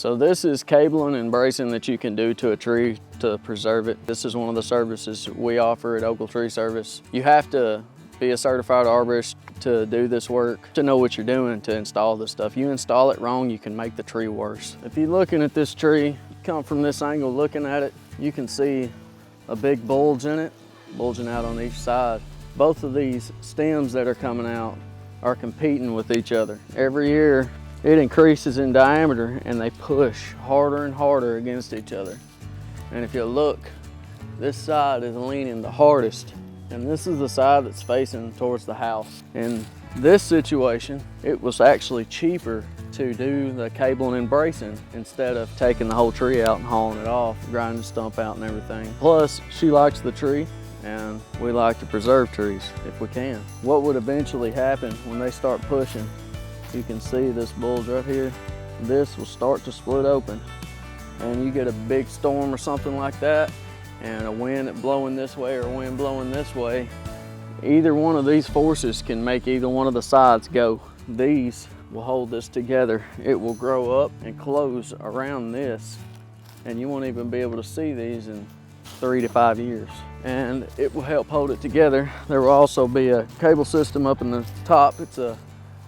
So this is cabling and bracing that you can do to a tree to preserve it. This is one of the services we offer at Ogle Tree Service. You have to be a certified arborist to do this work, to know what you're doing to install this stuff. You install it wrong, you can make the tree worse. If you're looking at this tree, come from this angle looking at it, you can see a big bulge in it, bulging out on each side. Both of these stems that are coming out are competing with each other. Every year, it increases in diameter and they push harder and harder against each other. And if you look, this side is leaning the hardest, and this is the side that's facing towards the house. In this situation, it was actually cheaper to do the cabling and bracing instead of taking the whole tree out and hauling it off, grinding the stump out and everything. Plus, she likes the tree, and we like to preserve trees if we can. What would eventually happen when they start pushing, you can see this bulge right here, this will start to split open, and you get a big storm or something like that, and a wind blowing this way or a wind blowing this way, either one of these forces can make either one of the sides go. These will hold this together. It will grow up and close around this, and you won't even be able to see these in 3 to 5 years. And it will help hold it together. There will also be a cable system up in the top. It's a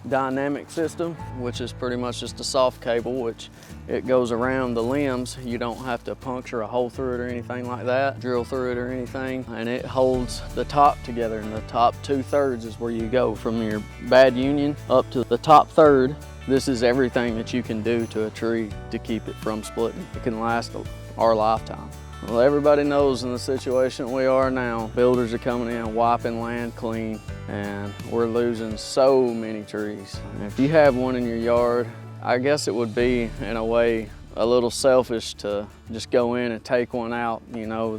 dynamic system, which is pretty much just a soft cable, which it goes around the limbs. You don't have to puncture a hole through it or anything like that, drill through it or anything, and it holds the top together, and the top 2/3 is where you go from your bad union up to the top third. This is everything that you can do to a tree to keep it from splitting. It can last our lifetime. Well, everybody knows in the situation we are now, builders are coming in, wiping land clean, and we're losing so many trees. And if you have one in your yard, I guess it would be, in a way, a little selfish to just go in and take one out. You know,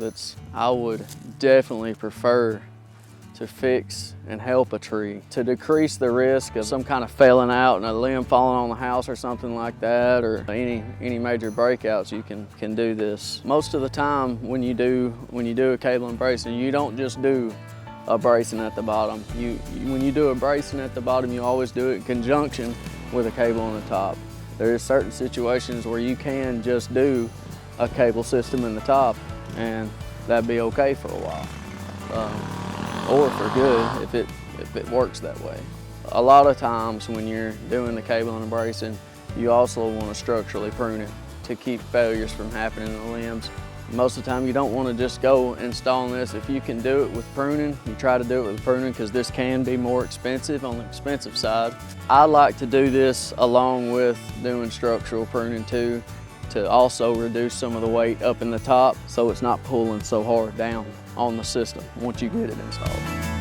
I would definitely prefer to fix and help a tree, to decrease the risk of some kind of failing out and a limb falling on the house or something like that, or any major breakouts. You can do this. Most of the time when you do a cable and bracing, you don't just do a bracing at the bottom. When you do a bracing at the bottom, you always do it in conjunction with a cable on the top. There are certain situations where you can just do a cable system in the top, and that'd be okay for a while. Or for good if it works that way. A lot of times when you're doing the cabling and bracing, you also want to structurally prune it to keep failures from happening in the limbs. Most of the time you don't want to just go installing this. If you can do it with pruning, you try to do it with pruning, because this can be more expensive, on the expensive side. I like to do this along with doing structural pruning too, to also reduce some of the weight up in the top so it's not pulling so hard down on the system once you get it installed.